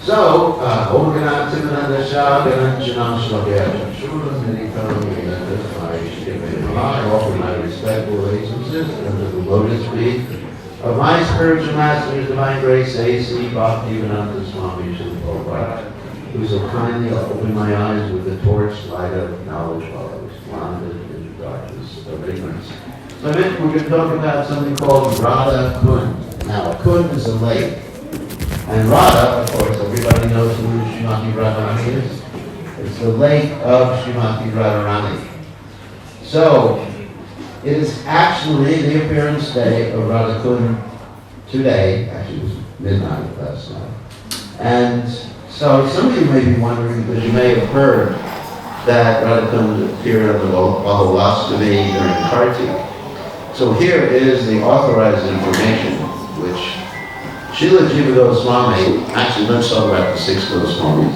So, Om Ganatimananda Shagaranjanam Shlagaya Shulam I offer my respectful obeisances under the lotus feet of my spiritual master, Divine Grace A.C. Bhaktivedanta Swami Srila Prabhupada, who so kindly opened my eyes with the torch light of knowledge while I was blinded in the darkness of ignorance. So next we're going to talk about something called Radha Kund. Now, Kund is a lake. And Radha, of course, everybody knows who Srimati Radharani is. It's the lake of Srimati Radharani. So, it is actually the appearance day of Radha Kund today. Actually, it was midnight last night. And so, some of you may be wondering, because you may have heard that Radha Kund appeared on the Maholastami during Kartik. So here is the authorized information, which Srila Jiva Goswami, actually let's talk about the 6 Goswamis.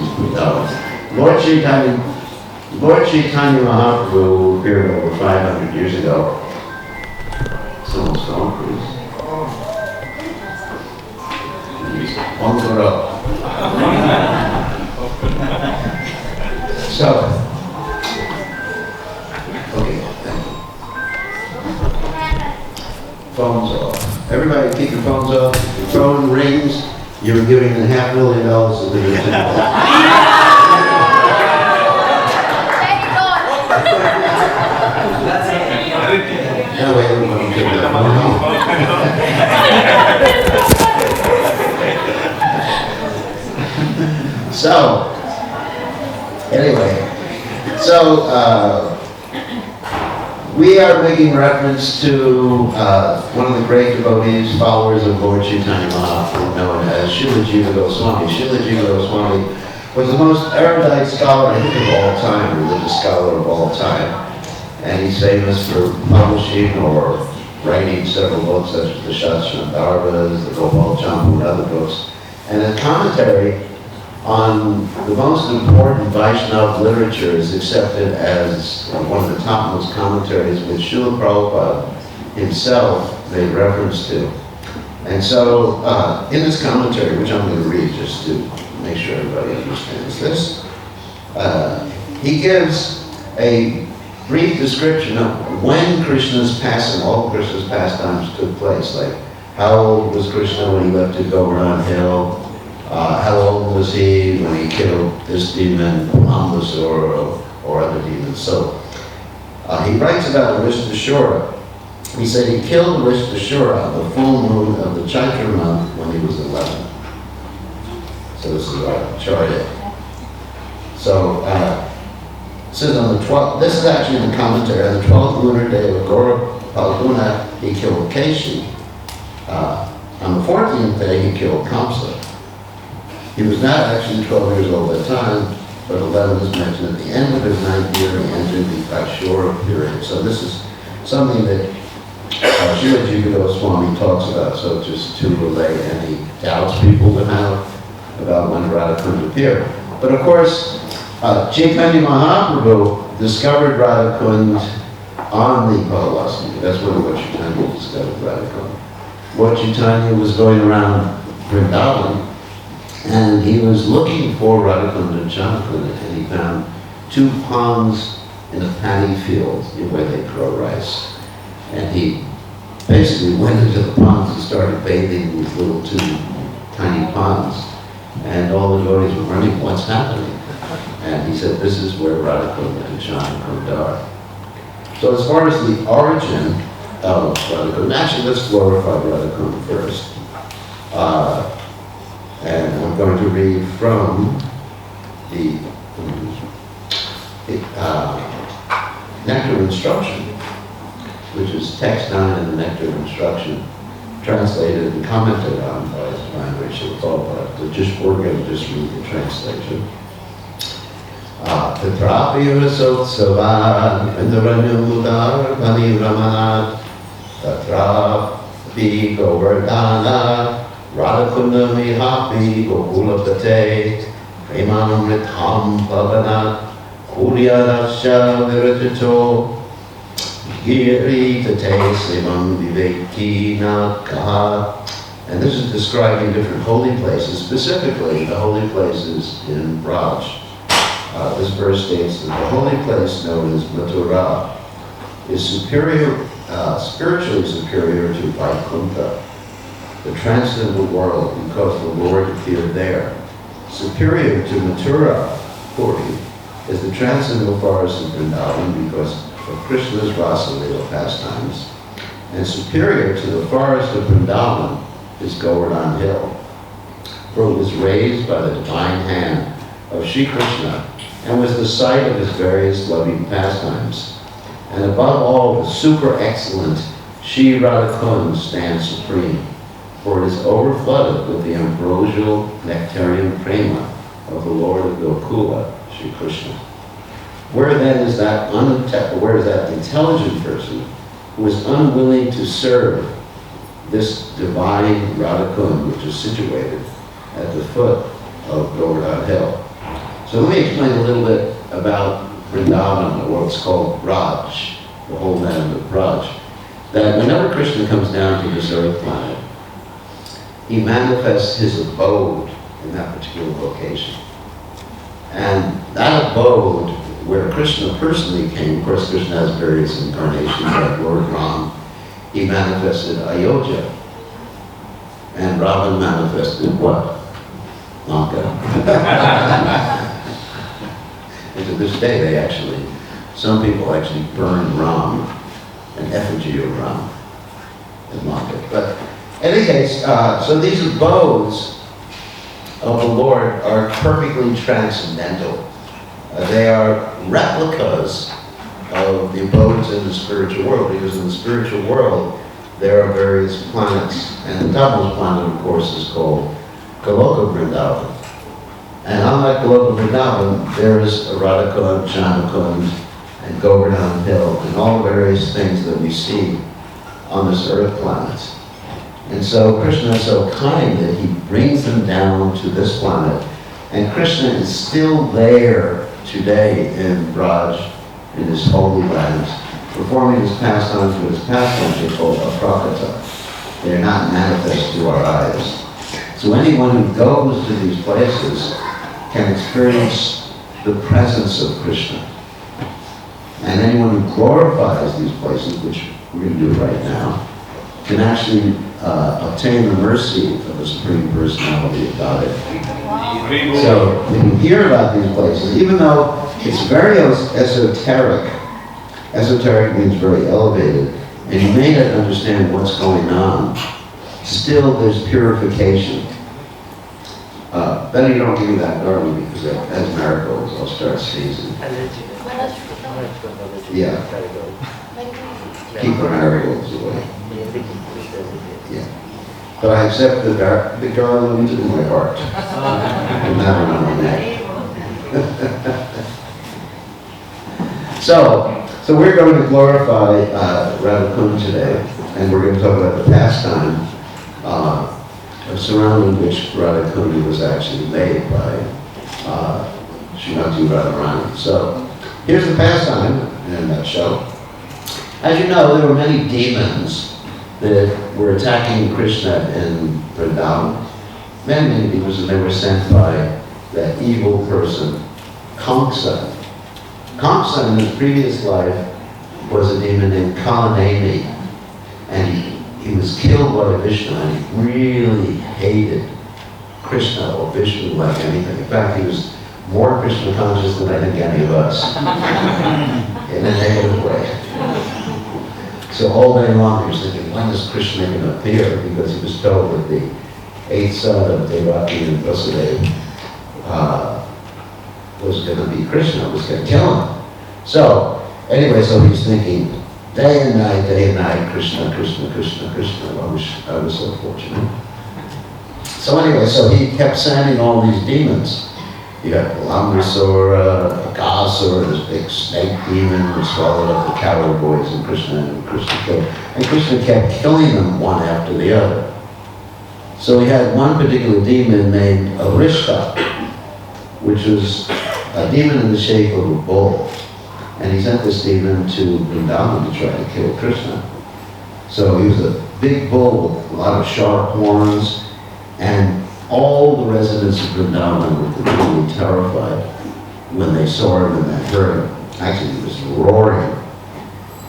Lord Chaitanya Mahaprabhu, who appeared over 500 years ago. Someone's phone, please. Phones are up. So, okay, thank you. Phones off. Everybody keep your phones off. If your phone rings, you're giving them $500,000 to the That way everyone can get their phone home. So, anyway, we are making reference to one of the great devotees, followers of Lord Chaitanya Mahaprabhu, known as Srila Jiva Goswami. Srila Jiva Goswami was the most erudite scholar, I think, of all time, religious scholar of all time. And he's famous for publishing or writing several books, such as the Shastradharmas, the Gopal Champu, and other books. And his commentary on the most important Vaishnava literature is accepted as one of the topmost commentaries, which Srila Prabhupada himself made reference to. And so, in this commentary, which I'm going to read just to make sure everybody understands this, he gives a brief description of when Krishna's passing, all Krishna's pastimes took place, like how old was Krishna when he left to Govardhan Hill, how old was he when he killed this demon, Ambasur, or other demons. So he writes about Arishtasura. He said he killed Arishtasura on the full moon of the Chaitra month when he was 11. So this is our chart. So it says on the 12th, this is actually the commentary, on the 12th lunar day of Gaura Palguna, he killed Keshi. On the 14th day, he killed Kamsa. He was not actually 12 years old at the time, but 11 is mentioned at the end of his 9th year. He entered the Ashura period. So this is something that Srila Jiva Goswami talks about, so just to relay any doubts people would have about when Radha Kund appeared. But of course, Chaitanya Mahaprabhu discovered Radha Kund on the Maholastami. That's when Lord Chaitanya discovered Radha Kund. Lord Chaitanya was going around Vrindavan, and he was looking for Radha Kund and Chamakunda, and he found 2 ponds in a paddy field where they grow rice. And he basically went into the ponds and started bathing in these little 2 tiny ponds. And all the devotees were running, what's happening? And he said, this is where Radha Kund and Chamakunda are. So as far as the origin of Radha Kund, actually let's glorify Radha Kund first. And I'm going to read from the Nectar Instruction, which is text 9 in the Nectar Instruction, translated and commented on by Divine Grace Srila Prabhupada. We're going to just read the translation. Tatrapi Rasotsava Indranyamudar Paniramanat Tatrapi Govardhana Radhakunda Mihapi Gokula Pate Premanamritham Pavanat Kuryarasya Viratito Giri Tate Sivam Viveki Nakaha And this is describing different holy places, specifically the holy places in Raj. This verse states that the holy place known as Mathura is spiritually superior to Vaikuntha, the transcendental world, because the Lord appeared there. Superior to Mathura, Puri, is the transcendental forest of Vrindavan because of Krishna's Rasa-lila pastimes. And superior to the forest of Vrindavan is Govardhan Hill, for it was raised by the divine hand of Sri Krishna and was the site of his various loving pastimes. And above all, the super excellent Sri Radha Kund stands supreme, for it is overflooded with the ambrosial nectarian prema of the Lord of Gokula, Sri Krishna. Where then is that intelligent person who is unwilling to serve this divine Radha Kund, which is situated at the foot of Govardhan Hill? So let me explain a little bit about Vrindavan, or what's called Raj, the whole land of Raj. That whenever Krishna comes down to this earth planet, he manifests his abode in that particular location. And that abode, where Krishna personally came, of course Krishna has various incarnations like Lord Ram, he manifested Ayodhya. And Ravan manifested what? Lanka. And to this day, some people actually burn Ram, an effigy of Ram in Lanka. But in any case, so these abodes of the Lord are perfectly transcendental. They are replicas of the abodes in the spiritual world, because in the spiritual world there are various planets, and the topmost planet, of course, is called Goloka Vrindavan. And unlike Goloka Vrindavan, there is a Radha Kund, Jana Kund, and Govardhan Hill, and all the various things that we see on this earth planet. And so Krishna is so kind that he brings them down to this planet, and Krishna is still there today in Braj, in his holy lands, performing his pastimes, but his pastimes are called aprakata. They are not manifest to our eyes. So anyone who goes to these places can experience the presence of Krishna. And anyone who glorifies these places, which we're going to do right now, can actually obtain the mercy of the Supreme Personality of Godhead. So when you hear about these places, even though it's very esoteric, esoteric means very elevated, and you may not understand what's going on, still there's purification. Better you don't give me that garland, because as miracles, I'll start sneezing. Yeah. Keep the marigolds away. Yeah. But I accept the garland in my heart. And not on my neck. So we're going to glorify Radha Kund today, and we're going to talk about the pastime surrounding which Radha Kund was actually made by Srimati Radharani. So here's the pastime in a nutshell. As you know, there were many demons that were attacking Krishna in Vrindavan. Many demons, and they were sent by that evil person, Kamsa. Kamsa in his previous life was a demon named Kalaneni, and he was killed by Vishnu, and he really hated Krishna or Vishnu like anything. In fact, he was more Krishna conscious than I think any of us, in a negative way. So all day long he was thinking, when is Krishna going to appear? Because he was told that the eighth son of Devaki and Vasudeva was going to be Krishna, was going to kill him. So, anyway, so he's thinking, day and night, Krishna, Krishna, Krishna, Krishna. I wish I was so fortunate. So anyway, so he kept sending all these demons. You got Lambrasura, Agasura, this big snake demon who swallowed up the coward boys, and Krishna killed. And Krishna kept killing them one after the other. So he had one particular demon named Arishta, which was a demon in the shape of a bull. And he sent this demon to Vrindavan to try to kill Krishna. So he was a big bull with a lot of sharp horns, and all the residents of Vrindavan were completely terrified when they saw him and they heard him. Actually, he was roaring.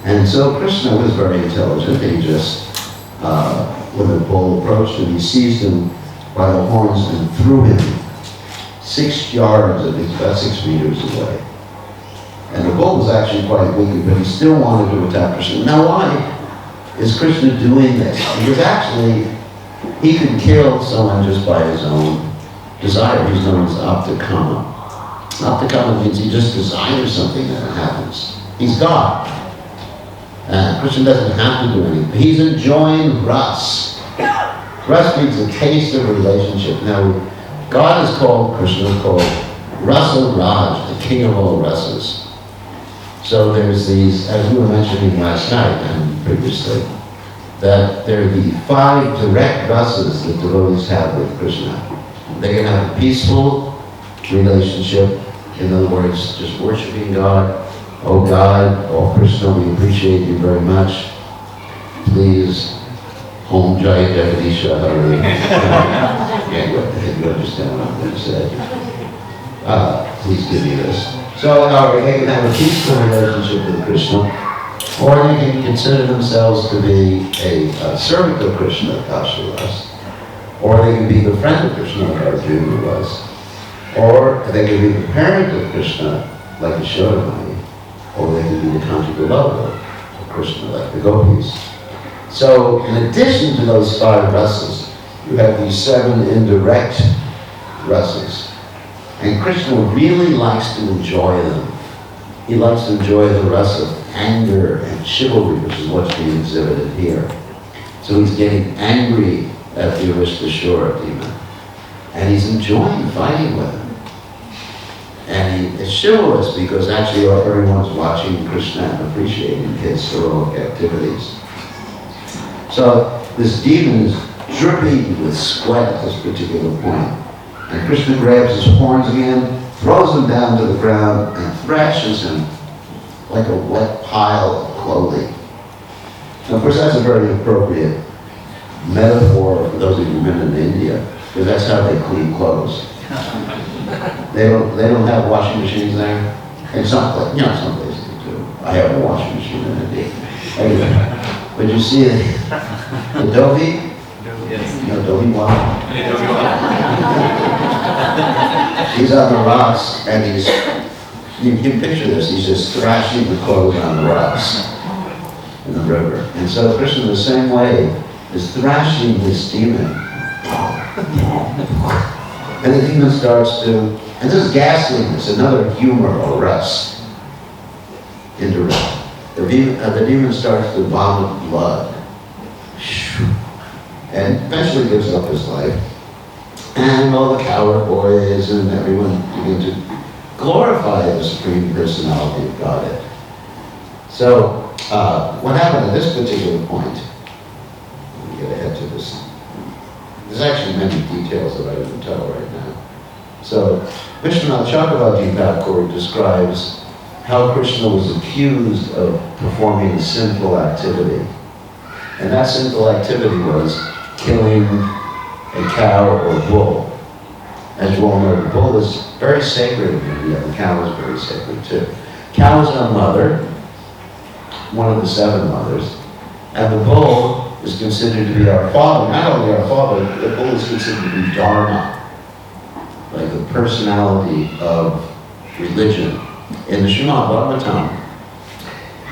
And so Krishna was very intelligent. He just, when the bull approached him, he seized him by the horns and threw him 6 yards, I think about 6 meters away. And the bull was actually quite weak, but he still wanted to attack Krishna. Now why is Krishna doing this? Because actually, he can kill someone just by his own desire. He's known as aptakama. Aptakama means he just desires something and it happens. He's God. Krishna doesn't have to do anything. He's enjoying ras. Ras means the taste of a relationship. Now, God is called, Krishna is called Rasa Raj, the king of all rasas. So there's these, as we were mentioning last night and previously, that there are the 5 direct rasas that devotees have with Krishna. They can have a peaceful relationship, in other words, just worshiping God. Oh God, oh Krishna, we appreciate you very much. Please, Om Jai Jagadish Hari. Yeah, you understand what I'm going to say. Please give me this. So they can have a peaceful relationship with Krishna, or they can consider themselves to be a servant of Krishna, Kasharas, or they can be the friend of Krishna, like Arjuna was, or they can be the parent of Krishna, like Yashodamani, or they can be the conjugal lover of Krishna, like the gopis. So, in addition to those 5 rasas, you have these 7 indirect rasas. And Krishna really likes to enjoy them. He likes to enjoy the rasa of anger and chivalry, which is what's being exhibited here. So he's getting angry at the Aristashura demon. And he's enjoying fighting with him. And it's chivalrous because actually everyone's watching Krishna and appreciating his heroic activities. So this demon is dripping with sweat at this particular point. And Krishna grabs his horns again, throws him down to the ground, and thrashes him like a wet pile of clothing. Now, of course, that's a very appropriate metaphor for those of you who've been in India, because that's how they clean clothes. They don't have washing machines there. And some places they do. I have a washing machine in India. Anyway, but you see the dhobi? Yes. You know dhobi water? He's on the rocks, and you can picture this, he's just thrashing the clothes on the rocks in the river. And so Krishna, the same way, is thrashing this demon. And the demon starts to, and this is ghastliness, another humor or rest, indirect. The demon starts to vomit blood, and eventually gives up his life. And all the coward boys and everyone begin to glorify the Supreme Personality of Godhead. So, what happened at this particular point, let me get ahead to this. There's actually many details that I didn't tell right now. So, Vishwanath Chakravarti Thakur describes how Krishna was accused of performing a sinful activity. And that sinful activity was killing a cow or bull. As you all know, the bull is very sacred in India. The cow is very sacred too. Cow is our mother, one of the 7 mothers, and the bull is considered to be our father. Not only our father, the bull is considered to be Dharma, like the personality of religion. In the Srimad Bhagavatam,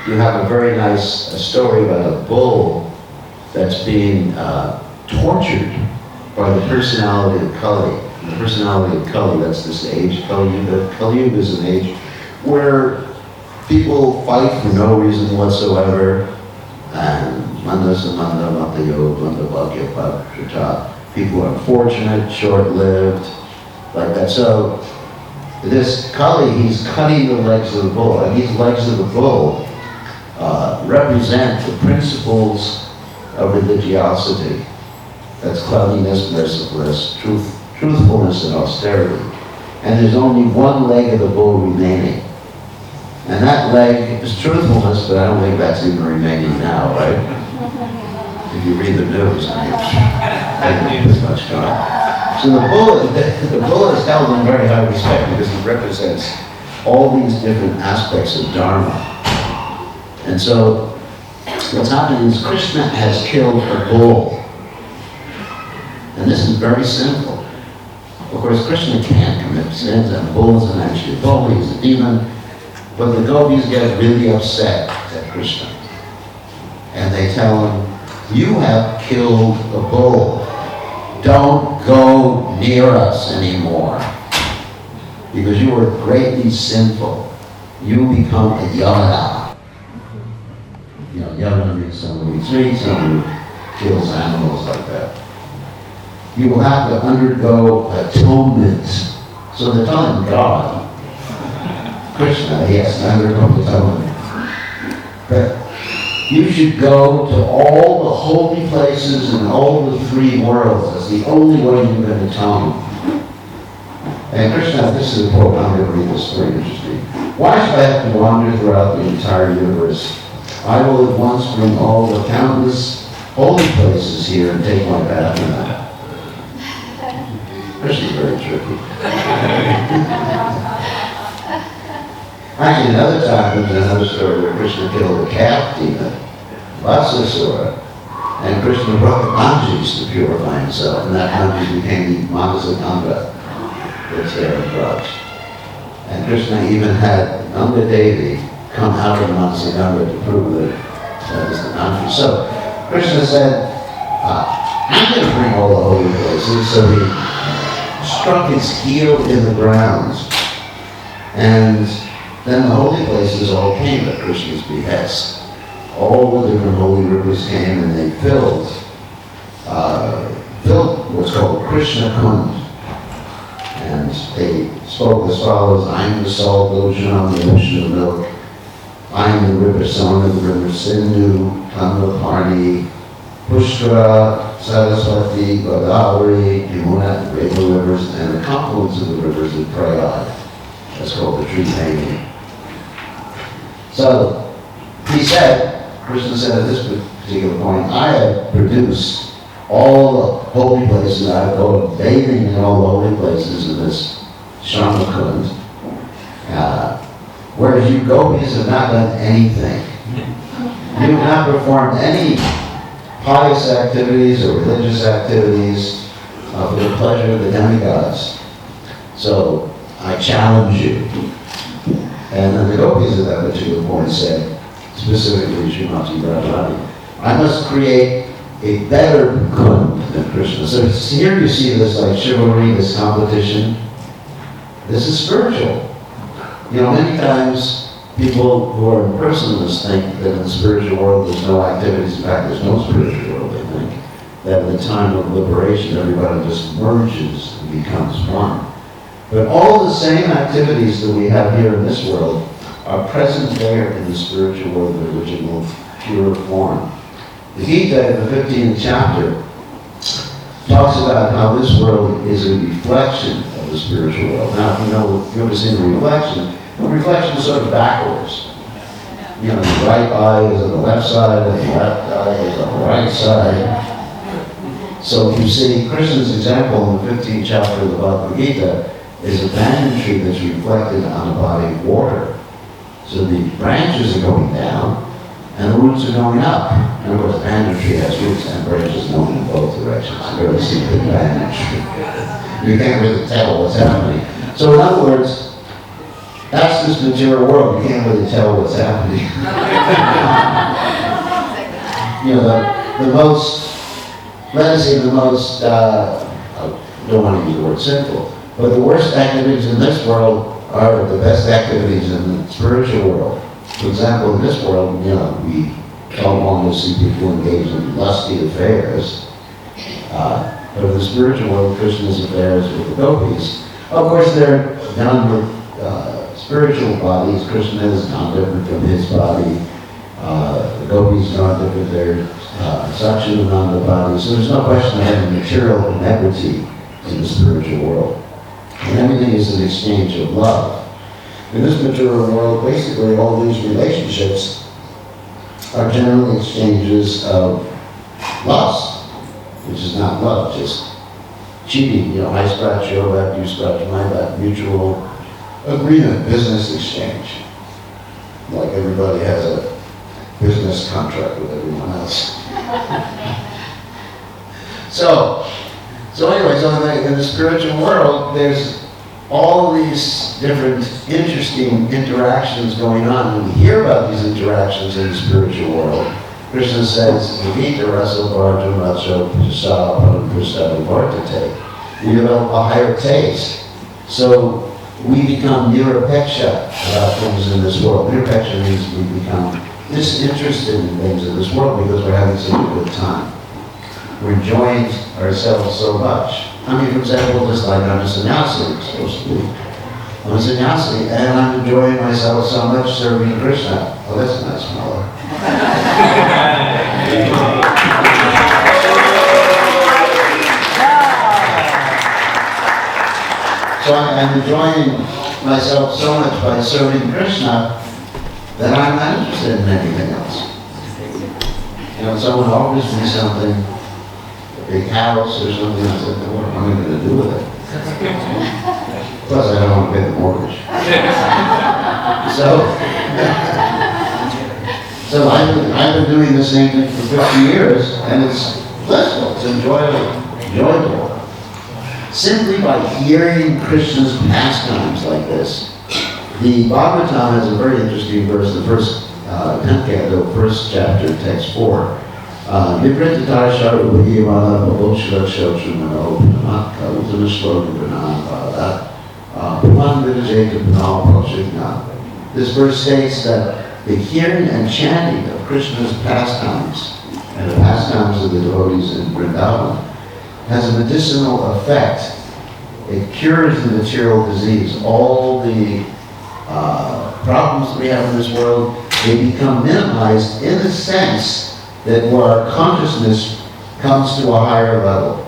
you have a very nice story about a bull that's being tortured by the personality of Kali. The personality of Kali, that's this age, Kali Yuga. Kali Yuga is an age where people fight for no reason whatsoever, and Manda Samanda Matayo, Manda Bhagya Bhakta. People are unfortunate, short-lived, like that. So this Kali, he's cutting the legs of the bull, and these legs of the bull represent the principles of religiosity. That's cleanliness, mercifulness, truthfulness, and austerity. And there's only one leg of the bull remaining. And that leg is truthfulness, but I don't think that's even remaining now, right? if you read the news, it's much gone. So the bull is held in very high respect because it represents all these different aspects of Dharma. And so what's happening is Krishna has killed a bull. And this is very sinful. Of course, Krishna can't commit sins, and the bull isn't actually a bull, he's a demon. But the gopis get really upset at Krishna. And they tell him, you have killed a bull. Don't go near us anymore. Because you are greatly sinful. You become a yavana. You know, yavana means someone who eats meat, someone who kills animals like that. You will have to undergo atonement. So they're telling God, Krishna, he has to undergo atonement. But you should go to all the holy places in all the three worlds. That's the only way you can atone. And Krishna, this is important, I'm going to read this, very interesting. Why should I have to wander throughout the entire universe? I will at once bring all the countless holy places here and take my path now. Krishna's very tricky. Actually, another time, there's another story where Krishna killed a calf demon, Vasasura, and Krishna brought the manjis to purify himself, and that manjis became the Manasaganga, which they are drugs. And Krishna even had Nanda Devi come out of Manasaganga to prove that that is the manjis. So Krishna said, I'm going to bring all the holy places, so he struck his heel in the ground, and then the holy places all came at Krishna's behest. All the different holy rivers came and they filled what's called Krishna Kund. And they spoke as follows: I am the salt ocean on the ocean of milk. I am the river Sona, the river Sindhu, Tamilparni, Pushkara, Saraswati, Godavari, Yamuna, the great rivers, and the confluence of the rivers of Prayag. That's called the Tripani. So he said, Krishna said at this particular point, I have produced all the holy places. I go bathing in all the holy places in this Sharma Kund. Whereas you gopis have not done anything. You have not performed any pious activities or religious activities for the pleasure of the demigods. So I challenge you. And then the gopis at that particular point said, specifically Srimati Radharani, I must create a better Kund than Krishna. So here you see this like chivalry, this competition. This is spiritual. You know, many times people who are impersonalists think that in the spiritual world there's no activities. In fact, there's no spiritual world, they think. That in the time of liberation, everybody just merges and becomes one. But all the same activities that we have here in this world are present there in the spiritual world in the original pure form. The Gita in the 15th chapter talks about how this world is a reflection of the spiritual world. Now, if you ever seen a reflection is sort of backwards. You know, the right eye is on the left side, and the left eye is on the right side. So if you see Krishna's example in the 15th chapter of the Bhagavad Gita is a banyan tree that's reflected on a body of water. So the branches are going down, and the roots are going up. And of course, the banyan tree has roots and branches known in both directions. You ever see the banyan tree? You can't really tell what's happening. So in other words, that's this material world. You can't really tell what's happening. You know, the most, let us say the most, I don't want to use the word sinful, but the worst activities in this world are the best activities in the spiritual world. For example, in this world, you know, we don't want to see people engage in lusty affairs. But in the spiritual world, Krishna's affairs with the gopis, of course, they're done with spiritual bodies. Krishna is not different from his body. The gopis are not different. They're Satchidananda bodies. So there's no question of having material inequity in the spiritual world. And everything is an exchange of love. In this material world, basically all these relationships are generally exchanges of lust, which is not love, just cheating. You know, I scratch your back, you scratch my back, mutual agreement, business exchange. Like everybody has a business contract with everyone else. So anyway, in the spiritual world, there's all these different interesting interactions going on. When we hear about these interactions in the spiritual world, Krishna says, we develop a higher taste. So we become nirapeksha about things in this world. Nirapeksha means we become disinterested in things in this world because we're having such a good time. We're enjoying ourselves so much. I mean, for example, just like I'm a sannyasi, supposed to be. I'm a sannyasi, and I'm enjoying myself so much serving Krishna. Oh, that's a nice fellow. So I'm enjoying myself so much by serving Krishna that I'm not interested in anything else. You know, someone offers me something, a big house or something, I said, what am I going to do with it? Plus, I don't want to pay the mortgage. So I've been doing the same thing for 50 years, and it's blissful, it's enjoyable. Simply by hearing Krishna's pastimes like this. The Bhagavatam has a very interesting verse, the first 10th canto, first chapter, text 4. This verse states that the hearing and chanting of Krishna's pastimes and the pastimes of the devotees in Vrindavan has a medicinal effect. It cures the material disease. All the problems we have in this world, they become minimized in the sense that where our consciousness comes to a higher level.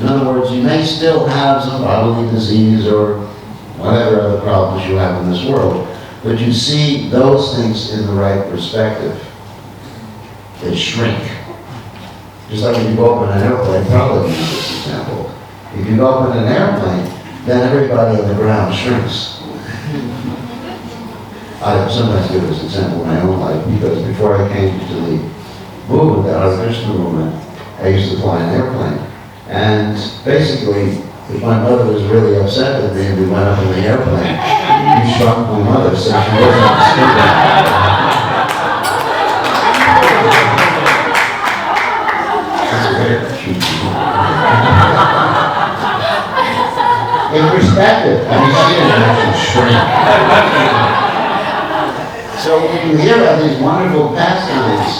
In other words, you may still have some bodily disease or whatever other problems you have in this world, but you see those things in the right perspective. They shrink. Just like if you go up in an airplane, probably use this example. If you go up in an airplane, then everybody on the ground shrinks. I sometimes give this example in my own life because before I came to the movement, the Hare Krishna movement, I used to fly an airplane. And basically, if my mother was really upset with me and we went up in the airplane, you shrunk my mother so she wasn't stupid. In perspective, I mean, she didn't actually shrink. So when you hear about these wonderful pastimes,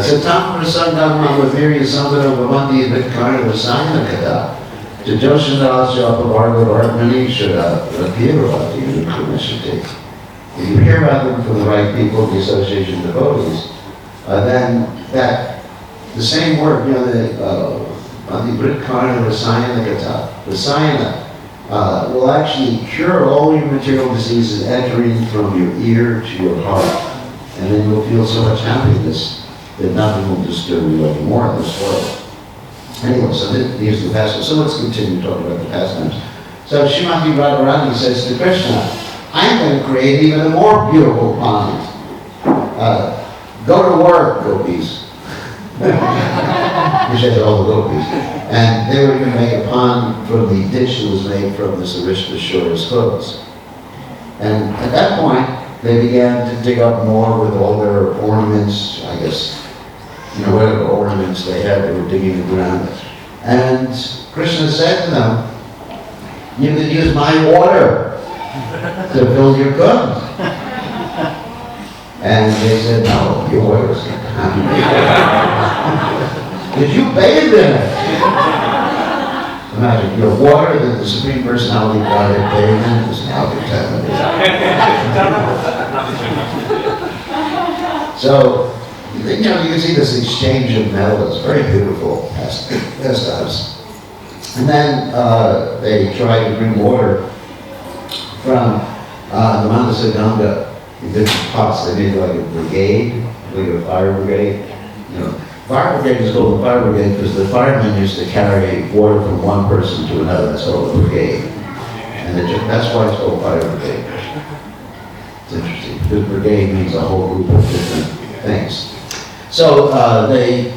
Satam Prasangam Mahaviri Sambhara Bhavanti Vidkarna Vasana Kada, Jajoshandas Japavarga Varmani Shara Rapiravati Rukumeshati. If you hear about them from the right people, the association of devotees, then that the same word, you know, the Vidkarna Vasana Kada, Vasana, will actually cure all your material diseases entering from your ear to your heart. And then you'll feel so much happiness that nothing will disturb you anymore in this world. Anyway, so these are the pastimes. So let's continue talking about the pastimes. So Srimati Radharani says to Krishna, I'm going to create even a more beautiful pond. Go to work, gopis. He said to all the gopis. And they were going to make a pond from the ditch that was made from the Sarishvashura's hooves. And at that point, they began to dig up more with all their ornaments, I guess, you know, whatever ornaments they had, they were digging the ground. And Krishna said to them, you can use my water to fill your Kund. And they said, no, your water is contaminated. Did you bathe in it? Imagine, your water that the Supreme Personality of Godhead bathed in is now contaminated. So, you know, you can see this exchange of metals, very beautiful pastimes. And then they tried to bring water from the Manasa Ganga in different pots. They made like a brigade, like a fire brigade. you know, fire brigade is called the fire brigade because the firemen used to carry water from one person to another. That's called a brigade. And that's why it's called fire brigade. It's interesting, because brigade means a whole group of different things. So they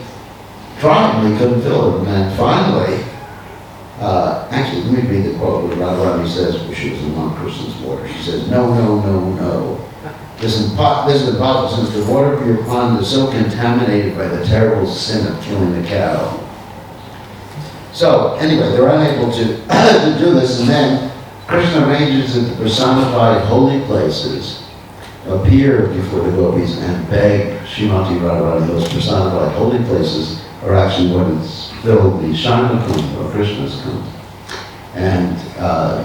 tried and they couldn't fill it. And then finally, actually, let me read the quote where Radharani says, well, she was in one person's water. She says, no, no, no, no. This is impossible since the water of your pond is so contaminated by the terrible sin of killing the cow. So, anyway, they're unable to do this, and then Krishna arranges that the personified holy places appear before the gopis and beg Srimati Radharani. Those personified holy places are actually what is filled the Sharma Kund, or Krishna's Kund. And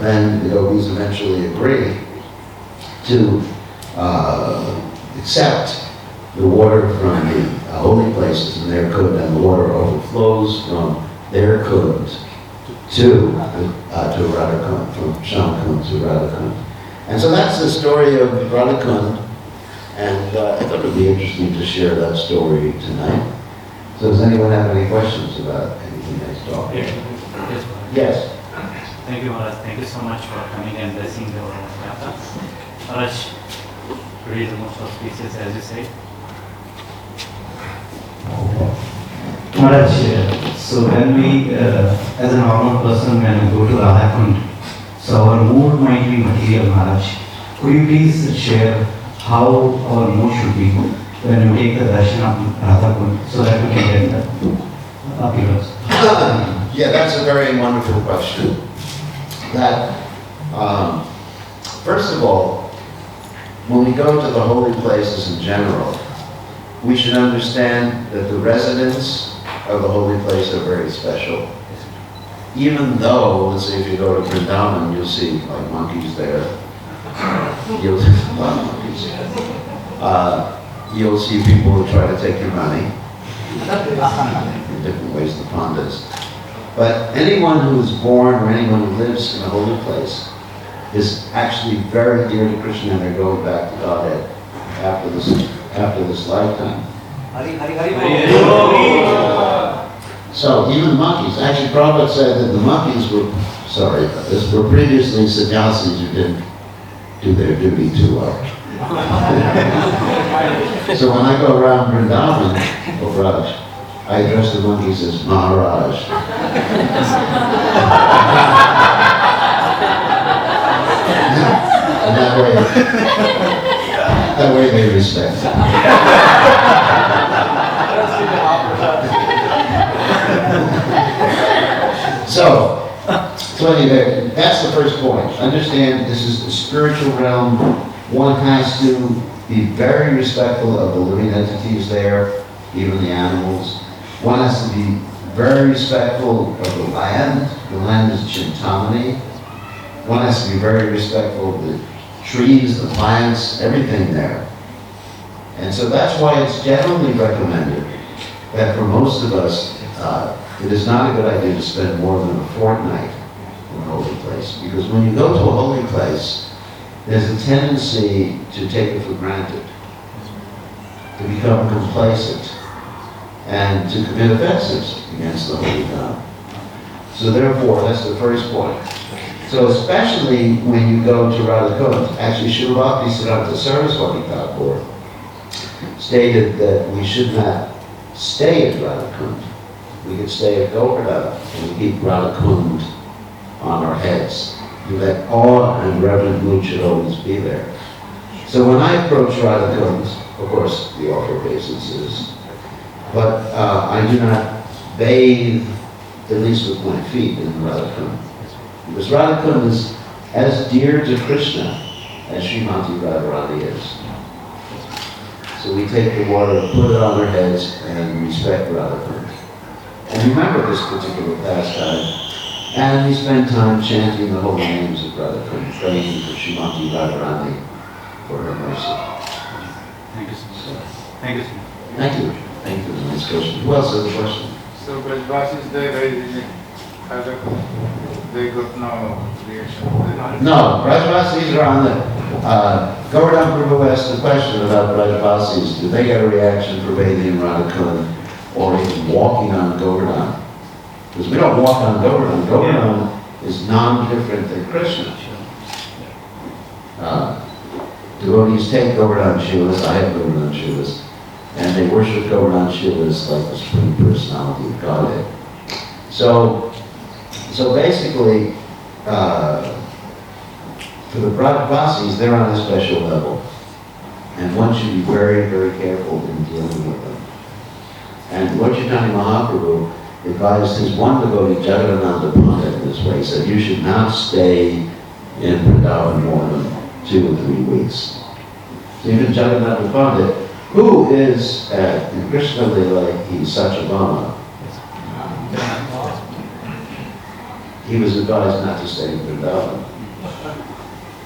then the gopis eventually agree to accept the water from the holy places in their Kund, and the water overflows from their Kund to Radha Kund, from Shama Kund to Radha Kund. And so that's the story of Radha Kund, and I thought it would be interesting to share that story tonight. So does anyone have any questions about anything that's talked about? Yes. Thank you, Maharaj. Thank you so much for coming and blessing the Radha. Maharaj, today is the most auspicious, as you say. Maharaj, so when we, as a normal person, when we go to Radha Kund, so our mood might be material, Maharaj. Could you please share how our mood should be when we take the darshan of Radha Kund, so that we can get the appearance? Yeah, that's a very wonderful question. That, first of all, when we go to the holy places in general, we should understand that the residents of the holy place are very special. Even though, let's say if you go to Vrindavan, you'll see like monkeys there. You'll see a lot of monkeys. You'll see people who try to take your money. In different ways, the pandas. But anyone who is born or anyone who lives in a holy place is actually very dear to Krishna, and they're going back to Godhead after this lifetime. So even monkeys, actually Prabhupada said that the monkeys were previously sannyasis who didn't do their duty too well. So when I go around Vrindavan, Raj, I address the monkeys as Maharaj. And that way they respect me. So anyway, that's the first point. Understand this is the spiritual realm. One has to be very respectful of the living entities there, even the animals. One has to be very respectful of the land. The land is Chintamani. One has to be very respectful of the trees, the plants, everything there. And so that's why it's generally recommended that for most of us, it is not a good idea to spend more than a fortnight in a holy place. Because when you go to a holy place, there's a tendency to take it for granted, to become complacent, and to commit offenses against the holy God. So therefore, that's the first point. So especially when you go to Radha Kund, actually Srila Bhaktisiddhanta Saraswati Thakur stated that we should not stay at Radha Kund. We could stay at Govardhan and we keep Radha Kund on our heads. That awe and reverent mood should always be there. So when I approach Radha Kund, of course the offer obeisances, but I do not bathe, at least with my feet, in Radha Kund. Because Radha Kund is as dear to Krishna as Srimati Radharani is. So we take the water, put it on our heads, and respect Radha Kund. And remember this particular pastime. And we spend time chanting the holy names of Radha Kund, praying for Srimati Radharani for her mercy. Thank you so much. Thank you so much. Thank you. Thank you for the nice question. Who else has a question? So Brajvasis, they got no reaction. No, Brajvasis are on the... Govardhan Prabhu asked the question about Brajvasis. Do they get a reaction for bathing in Radha Kund? or even walking on Govardhan. Because we don't walk on Govardhan. Govardhan is non-different than Krishna. Devotees take Govardhan Shilas, I have Govardhan Shilas, and they worship Govardhan Shilas like the Supreme Personality of Godhead. So basically, for the Brajavasis, they're on a special level. And one should be very, very careful in dealing with them. And Lord Chaitanya Mahaprabhu advised his one devotee, Jagadananda Pandit, in this way. He said, you should not stay in Vrindavan more than 2 or 3 weeks. So even Jagadananda Pandit, who is, in Krishna Lila, he's Satyabhama, he was advised not to stay in Vrindavan.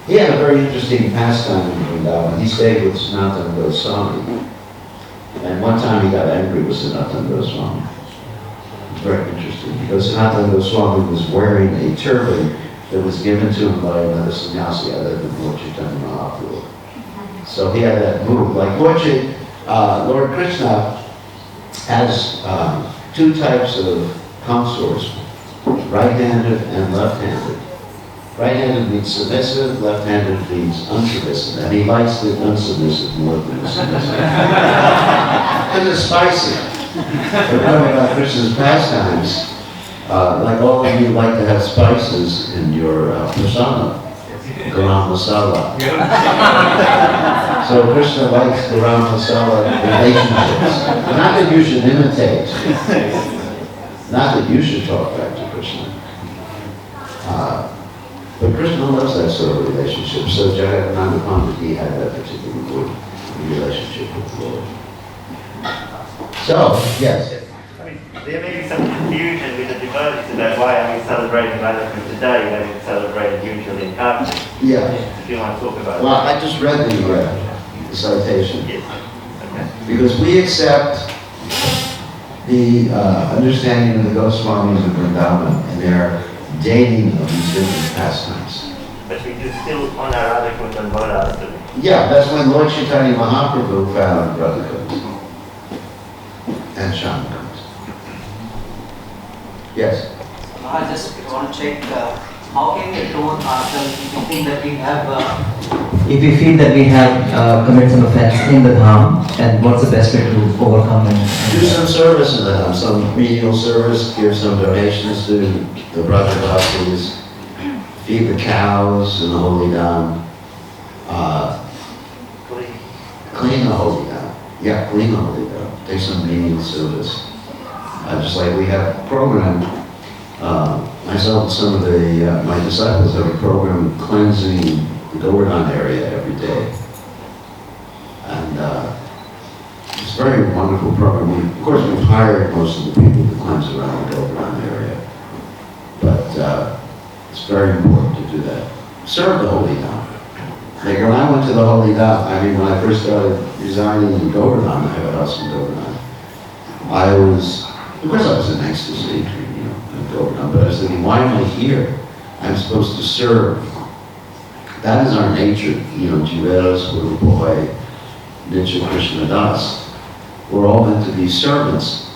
He had a very interesting pastime in Vrindavan. He stayed with Sanatana Goswami. And one time he got angry with Sanatana Goswami. It was very interesting because Sanatana Goswami was wearing a turban that was given to him by another sannyasi other than Lord Chaitanya Mahaprabhu. So he had that move. Like Lord Krishna has 2 types of consorts, right-handed and left-handed. Right-handed means submissive, left-handed means unsubmissive, and he likes the unsubmissive more than the submissive. Because it's spicy. But talking about Krishna's pastimes, like all of you like to have spices in your prasada, garam masala. So Krishna likes garam masala relationships. Not that you should imitate. Not that you should talk back to Krishna. But Krishna loves that sort of relationship. So Jagadananda Pandit, he had that particular good relationship with the Lord. So, yes. I mean, there may be some confusion with the devotees about why are we celebrating Radha today when we celebrate usually in Kartik. Yeah. If you want to talk about Well, I just read the citation. Yes. Okay. Because we accept the understanding of the Goswamis of Vrindavan and their dating of these different pastimes. But we do still honor Radha Kund and Maharaj. Yeah, that's when Lord Chaitanya Mahaprabhu found Radha Kund and Shyam Kund. Yes? I just want to check how can we tone ourselves if we think that we have committed some offense in the dham, and what's the best way to overcome it? Do some service in the dham, some menial service, give some donations to the Brajavasis, feed the cows in the holy dham, clean the holy dham. Yeah, clean the holy dham. Take some menial service. Just like we have a program, myself and some of my disciples have a program cleansing the Govardhan area every day. And it's a very wonderful program. Of course, we've hired most of the people to cleanse around the Govardhan area. But it's very important to do that. Serve the holy dham. Like when I went to the holy dham, when I first started residing in Govardhan, I have a house in Govardhan. Of course I was in ecstasy, in Govardhan, but I was thinking, why am I here? I'm supposed to serve. That is our nature, Jiveras, Gurubhai, Nitya Krishna Das. We're all meant to be servants.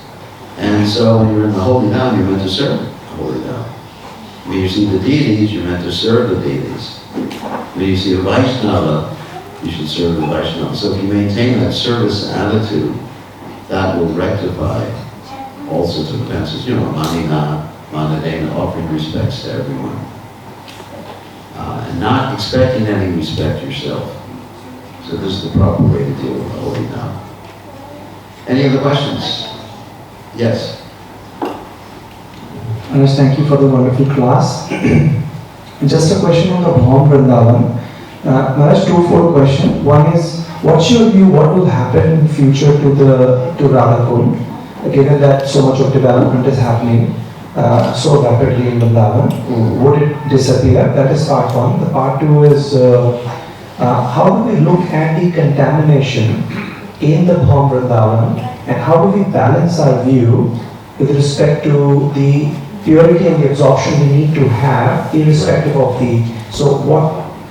And so when you're in the holy dham, you're meant to serve the holy dham. When you see the deities, you're meant to serve the deities. When you see a Vaishnava, you should serve the Vaishnava. So if you maintain that service attitude, that will rectify all sorts of offenses. Manina, Manadena, offering respects to everyone. And not expecting any respect yourself. So this is the proper way to deal with the holy dham. Any other questions? Yes. Maharaj, thank you for the wonderful class. Just a question on the Bhaum Vrindavan. Maharaj, twofold question. One is, what's your view, what will happen in the future to Radha Kund, given that so much of development is happening so rapidly in Vrindavan? Would it disappear? That is part one. The part two is, how do we look at the contamination in the Bhaum Vrindavan, and how do we balance our view with respect to the purity and the absorption we need to have, irrespective of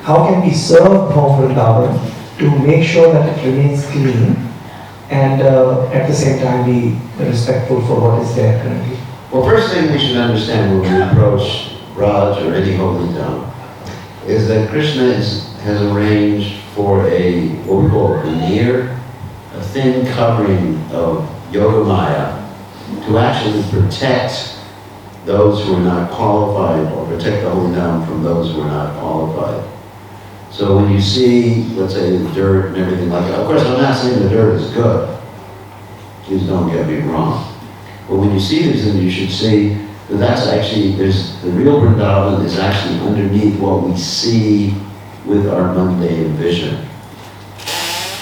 how can we serve Bhaum Vrindavan to make sure that it remains clean, and at the same time be respectful for what is there currently? Well, first thing we should understand when we approach Raj or any holy town is that Krishna has arranged for what we call a veneer, a thin covering of Yoga Maya to actually protect those who are not qualified or protect the holy town from those who are not qualified. So when you see, let's say, the dirt and everything like that, of course I'm not saying the dirt is good. Please don't get me wrong. But when you see these things, you should see that that's actually, the real Vrindavan is actually underneath what we see with our mundane vision.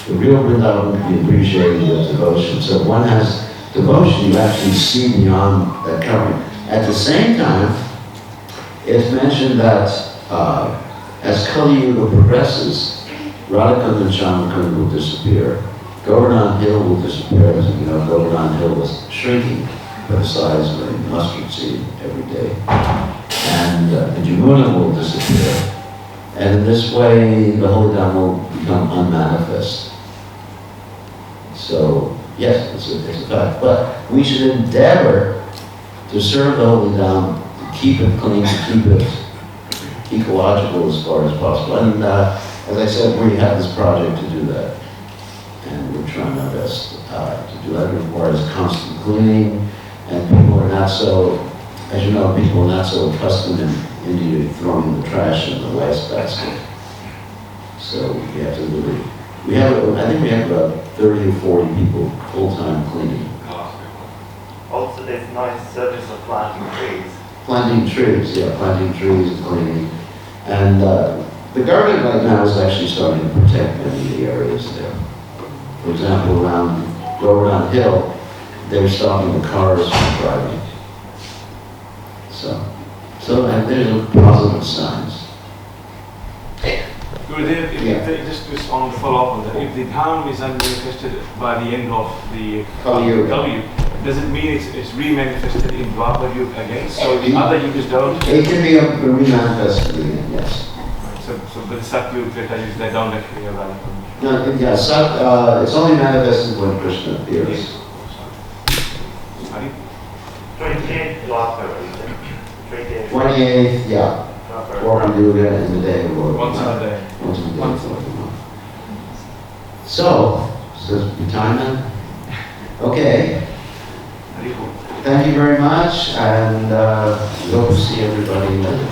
The real Vrindavan can be appreciated with devotion. So if one has devotion, you actually see beyond that covering. At the same time, it's mentioned that as Kali Yuga progresses, Radha Kund and Shama Kund will disappear. Govardhan Hill will disappear. As you know, Govardhan Hill is shrinking to the size of a mustard seed every day. And Jamuna will disappear. And in this way, the Holy Dham will become unmanifest. So, yes, it's a fact. But we should endeavor to serve the Holy Dham, to keep it clean, to keep it ecological as far as possible. And as I said, we have this project to do that. And we're trying our best to do that. It requires constant cleaning, and people are not so, as you know, people are not so accustomed in India to throwing the trash in the waste basket. So we have to really, I think we have about 30 or 40 people full-time cleaning. Also, there's nice service of planting trees. Planting trees, yeah, planting trees and cleaning. And the government right now is actually starting to protect many of the areas there. For example, around Govardhan Hill, they're stopping the cars from driving. So and there's positive signs. Gurudev, just on the follow-up on that, if the Dham is unmanifested by the end of the Kali Yuga, does it mean it's re-manifested in Dwapar Yuga again? So the other Yugas don't? it can be re-manifested again, yes. So but Satyuga, Treta Yuga, they don't actually have that. No, it's only manifested when Krishna appears. 28th Dwapar, 28th, yeah. Dwapar Yuga in the day of Lord. Once a day. Once a day. Once a day. So your time then? Okay. Thank you very much, and we hope to see everybody later.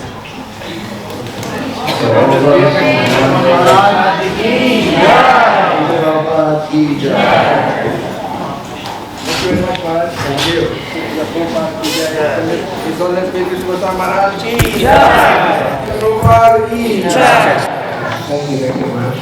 So, Maharaj ki jai. Thank you very much, Maharaj. Thank you. His Holiness Goswami Maharaj ki jai. Prabhupada ki jai. Thank you very much.